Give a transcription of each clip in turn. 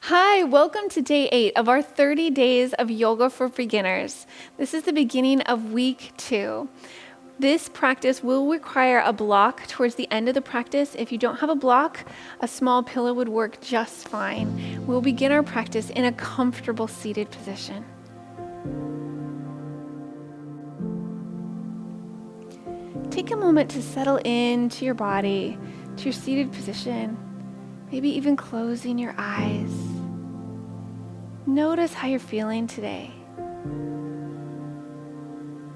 Hi, welcome to day 8 of our 30 days of yoga for beginners. This is the beginning of week 2. This practice will require a block towards the end of the practice. If you don't have a block, a small pillow would work just fine. We'll begin our practice in a comfortable seated position. Take a moment to settle into your body, to your seated position, maybe even closing your eyes. Notice how you're feeling today.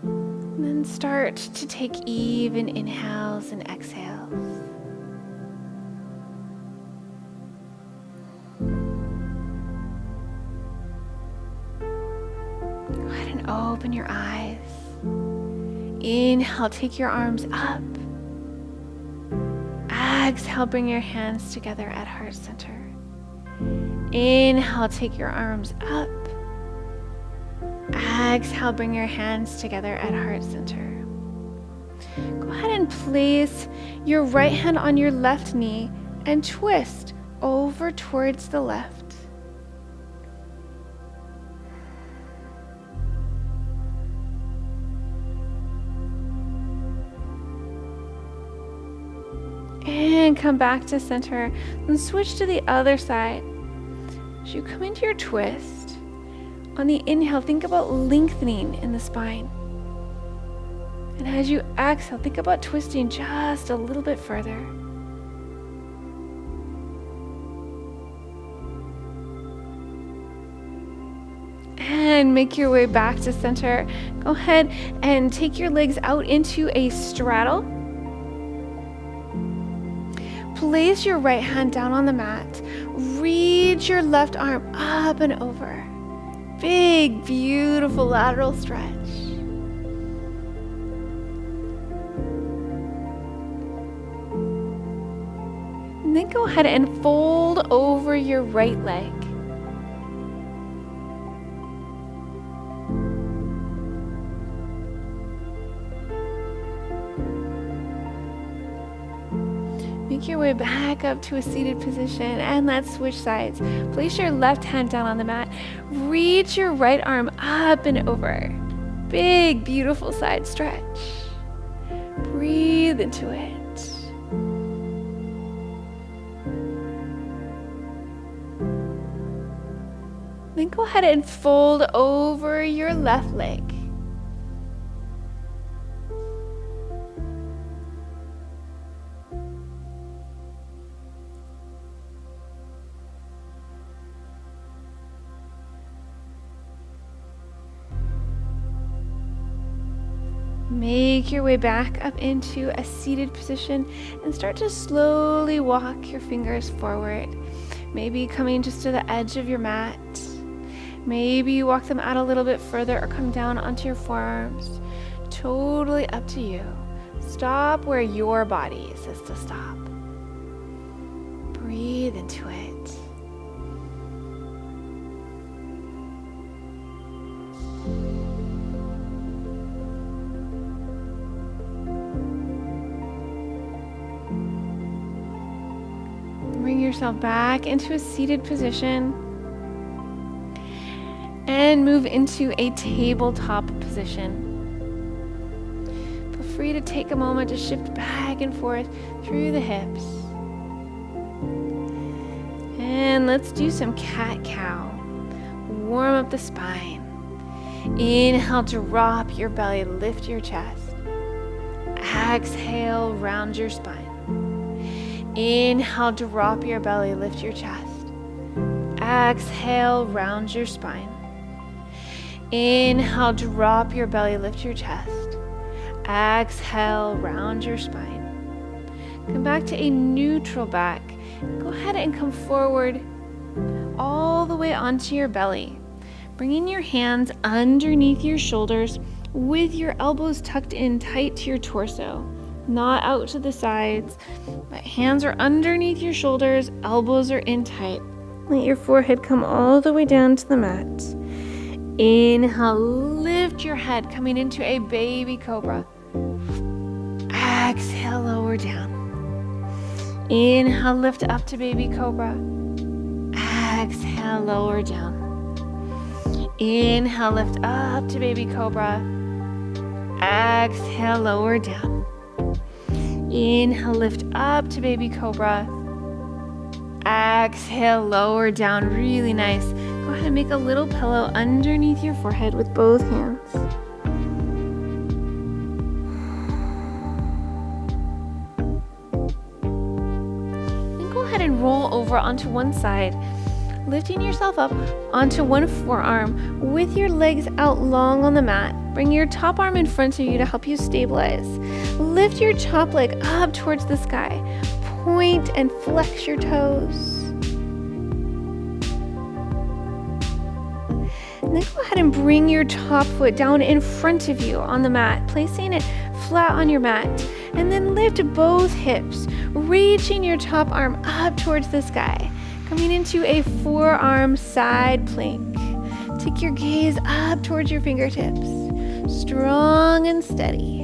And then start to take even inhales and exhales. Go ahead and open your eyes. Inhale, take your arms up. Exhale, bring your hands together at heart center. Inhale, take your arms up. Exhale, bring your hands together at heart center. Go ahead and place your right hand on your left knee and twist over towards the left. And come back to center and switch to the other side. As you come into your twist, on the inhale, think about lengthening in the spine. And as you exhale, think about twisting just a little bit further. And make your way back to center. Go ahead and take your legs out into a straddle. Place your right hand down on the mat. Reach your left arm up and over. Big, beautiful lateral stretch. And then go ahead and fold over your right leg. Make your way back up to a seated position, and let's switch sides. Place your left hand down on the mat. Reach your right arm up and over. Big, beautiful side stretch. Breathe into it. Then go ahead and fold over your left leg. Make your way back up into a seated position and start to slowly walk your fingers forward. Maybe coming just to the edge of your mat. Maybe you walk them out a little bit further or come down onto your forearms. Totally up to you. Stop where your body says to stop. Breathe into it. Bring yourself back into a seated position and move into a tabletop position. Feel free to take a moment to shift back and forth through the hips. And let's do some cat-cow. Warm up the spine. Inhale, drop your belly, lift your chest. Exhale, round your spine. Inhale, drop your belly, lift your chest. Exhale, round your spine. Inhale, drop your belly, lift your chest. Exhale, round your spine. Come back to a neutral back. Go ahead and come forward all the way onto your belly. Bringing your hands underneath your shoulders with your elbows tucked in tight to your torso. Not out to the sides, but hands are underneath your shoulders, elbows are in tight. Let your forehead come all the way down to the mat. Inhale, lift your head, coming into a baby cobra. Exhale, lower down. Inhale, lift up to baby cobra. Exhale, lower down. Inhale, lift up to baby cobra. Exhale, lower down. Inhale, lift up to baby cobra. Exhale, lower down. Really nice. Go ahead and make a little pillow underneath your forehead with both hands. Then go ahead and roll over onto one side, lifting yourself up onto one forearm with your legs out long on the mat. Bring your top arm in front of you to help you stabilize. Lift your top leg up towards the sky. Point and flex your toes. And then go ahead and bring your top foot down in front of you on the mat, placing it flat on your mat. And then lift both hips, reaching your top arm up towards the sky, coming into a forearm side plank. Take your gaze up towards your fingertips, strong and steady.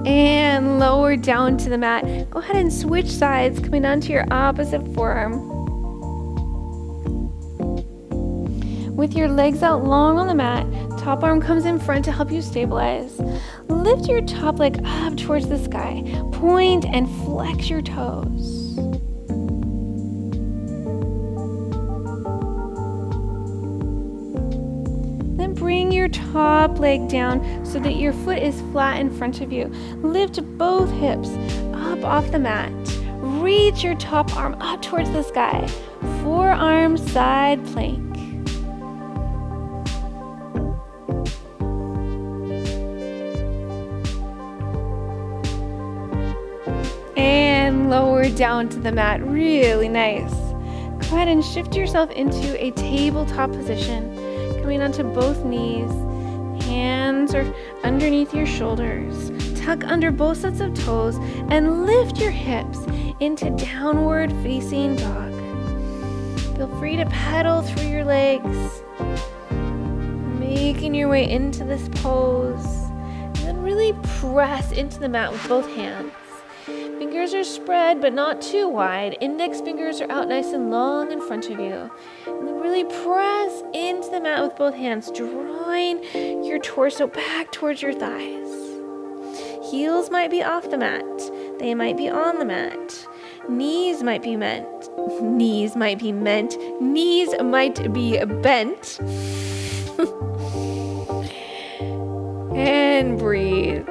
And lower down to the mat. Go ahead and switch sides, coming onto your opposite forearm. With your legs out long on the mat, top arm comes in front to help you stabilize. Lift your top leg up towards the sky. Point and flex your toes. Bring your top leg down so that your foot is flat in front of you. Lift both hips up off the mat. Reach your top arm up towards the sky. Forearm side plank. And lower down to the mat. Really nice. Go ahead and shift yourself into a tabletop position. Coming onto both knees, hands are underneath your shoulders. Tuck under both sets of toes and lift your hips into downward facing dog. Feel free to pedal through your legs, making your way into this pose. And then really press into the mat with both hands. Fingers are spread but not too wide. Index fingers are out nice and long in front of you. And then really press into the mat with both hands, drawing your torso back towards your thighs. Heels might be off the mat. They might be on the mat. Knees might be bent. Knees might be bent. And breathe.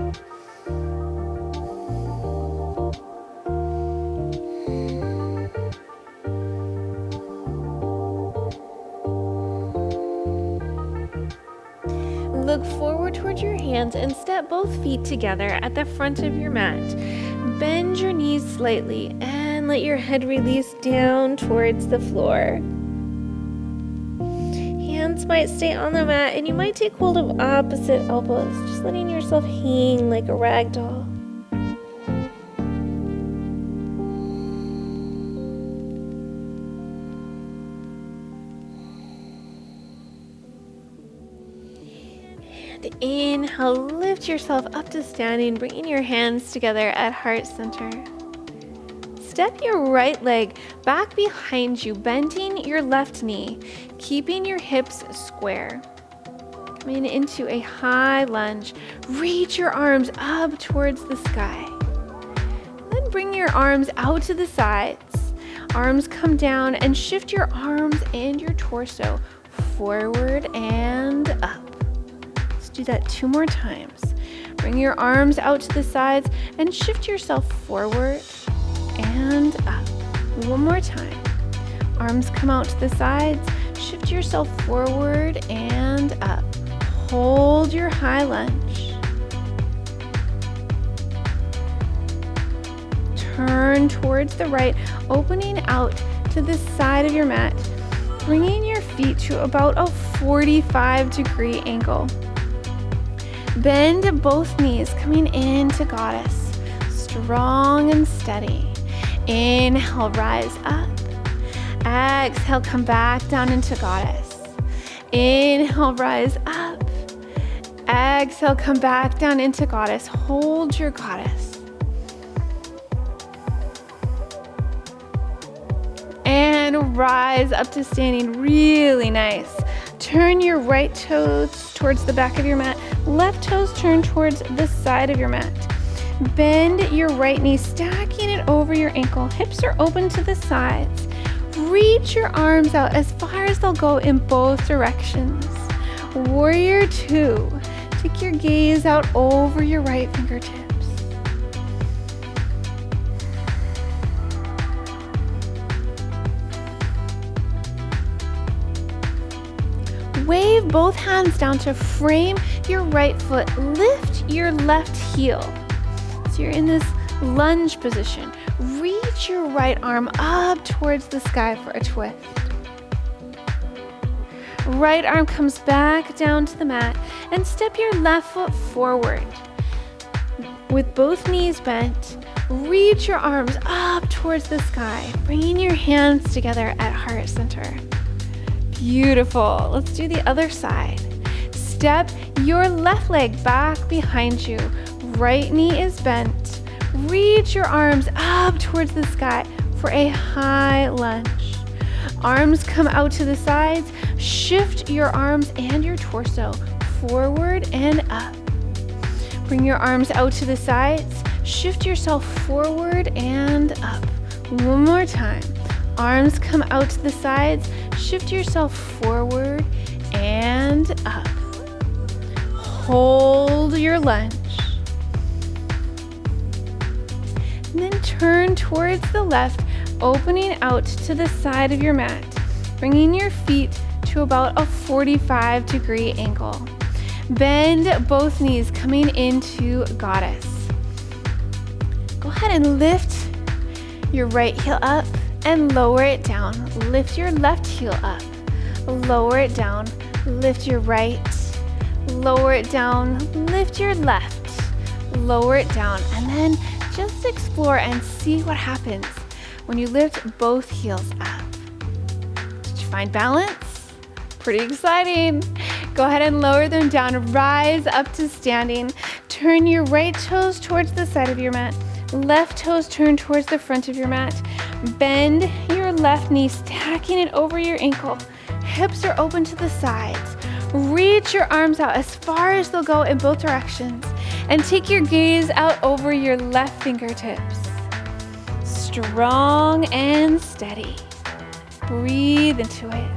Look forward towards your hands and step both feet together at the front of your mat. Bend your knees slightly and let your head release down towards the floor. Hands might stay on the mat and you might take hold of opposite elbows, just letting yourself hang like a rag doll. Inhale, lift yourself up to standing, bringing your hands together at heart center. Step your right leg back behind you, bending your left knee, keeping your hips square. Coming into a high lunge, reach your arms up towards the sky. Then bring your arms out to the sides. Arms come down and shift your arms and your torso forward and up. Do that 2 more times. Bring your arms out to the sides and shift yourself forward and up. 1 more time. Arms come out to the sides, shift yourself forward and up. Hold your high lunge. Turn towards the right, opening out to the side of your mat, bringing your feet to about a 45-degree angle. Bend both knees, coming into goddess, strong and steady. Inhale, rise up. Exhale, come back down into goddess. Inhale, rise up. Exhale, come back down into goddess. Hold your goddess. rise up to standing. Really nice. Turn your right toes towards the back of your mat. Left toes turn towards the side of your mat. Bend your right knee, stacking it over your ankle. Hips are open to the sides. Reach your arms out as far as they'll go in both directions. Warrior two. Take your gaze out over your right fingertips. Wave both hands down to frame your right foot. Lift your left heel. So you're in this lunge position. Reach your right arm up towards the sky for a twist. Right arm comes back down to the mat and step your left foot forward. With both knees bent, reach your arms up towards the sky, bringing your hands together at heart center. Beautiful. Let's do the other side. Step your left leg back behind you. Right knee is bent. Reach your arms up towards the sky for a high lunge. Arms come out to the sides. Shift your arms and your torso forward and up. Bring your arms out to the sides. Shift yourself forward and up. One more time. Arms come out to the sides. Shift yourself forward and up. Hold your lunge. And then turn towards the left, opening out to the side of your mat, bringing your feet to about a 45-degree angle. Bend both knees, coming into goddess. Go ahead and lift your right heel up and lower it down. Lift your left heel up, lower it down. Lift your right, lower it down. Lift your left, lower it down. And then just explore and see what happens when you lift both heels up. Did you find balance? Pretty exciting. Go ahead and lower them down. Rise up to standing. Turn your right toes towards the side of your mat. Left toes turn towards the front of your mat. Bend your left knee, stacking it over your ankle. Hips are open to the sides. Reach your arms out as far as they'll go in both directions. And take your gaze out over your left fingertips. Strong and steady. Breathe into it.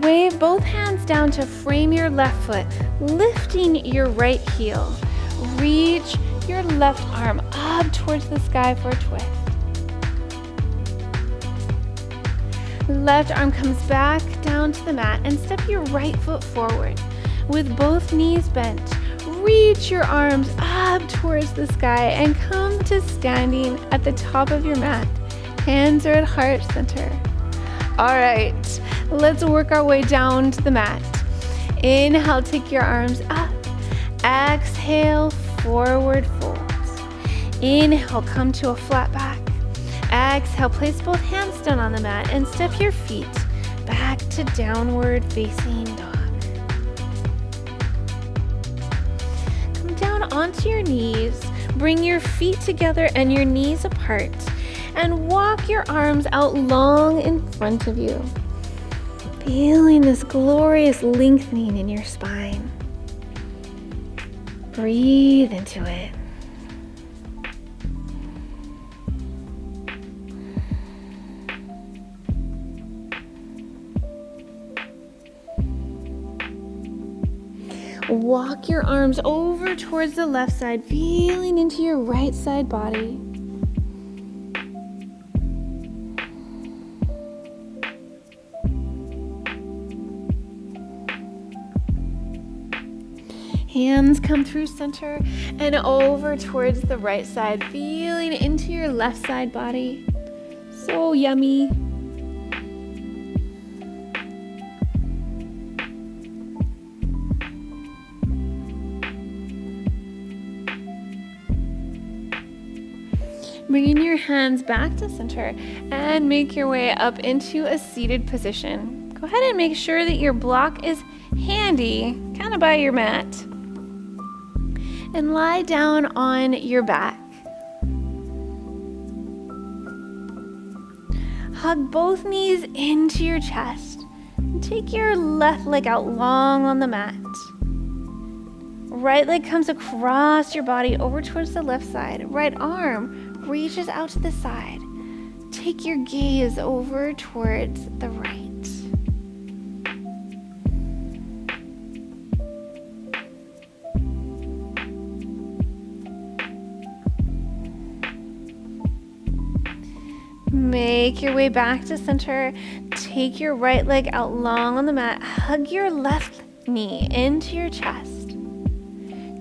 Wave both hands down to frame your left foot, lifting your right heel. Reach your left arm up towards the sky for a twist. Left arm comes back down to the mat and step your right foot forward. With both knees bent, reach your arms up towards the sky and come to standing at the top of your mat. Hands are at heart center. All right, let's work our way down to the mat. Inhale, take your arms up. Exhale, forward folds. Inhale, come to a flat back. Exhale, place both hands down on the mat and step your feet back to downward facing dog. Come down onto your knees. Bring your feet together and your knees apart. And walk your arms out long in front of you. Feeling this glorious lengthening in your spine. Breathe into it. Walk your arms over towards the left side, feeling into your right side body. Hands come through center and over towards the right side, feeling into your left side body. So yummy. Bringing your hands back to center and make your way up into a seated position. Go ahead and make sure that your block is handy, kind of by your mat. And lie down on your back. Hug both knees into your chest. And take your left leg out long on the mat. Right leg comes across your body over towards the left side. Right arm reaches out to the side. Take your gaze over towards the right. Make your way back to center. Take your right leg out long on the mat. Hug your left knee into your chest.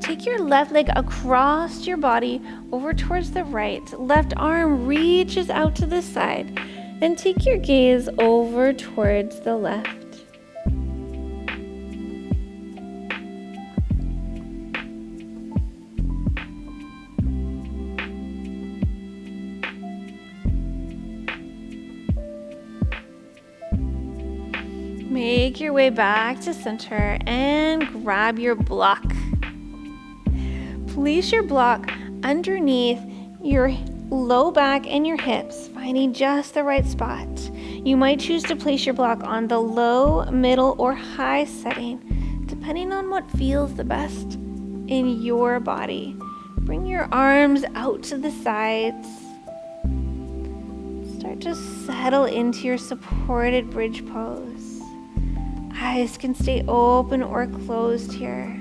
Take your left leg across your body over towards the right. Left arm reaches out to the side. And take your gaze over towards the left. Make your way back to center and grab your block. Place your block underneath your low back and your hips, finding just the right spot. You might choose to place your block on the low, middle, or high setting, depending on what feels the best in your body. Bring your arms out to the sides. Start to settle into your supported bridge pose. Eyes can stay open or closed here.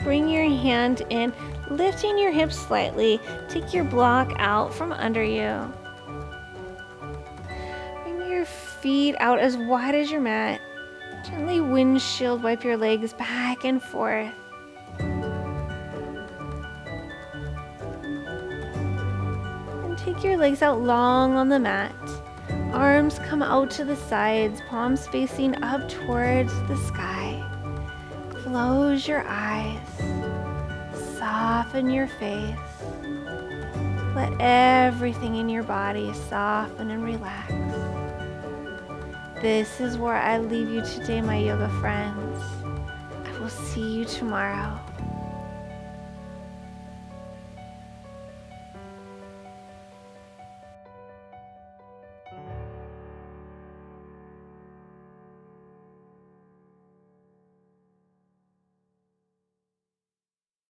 Bring your hand in, lifting your hips slightly. Take your block out from under you. Bring your feet out as wide as your mat. Gently windshield wipe your legs back and forth. And take your legs out long on the mat. Arms come out to the sides, palms facing up towards the sky. Close your eyes. Soften your face. Let everything in your body soften and relax. This is where I leave you today, my yoga friends. I will see you tomorrow.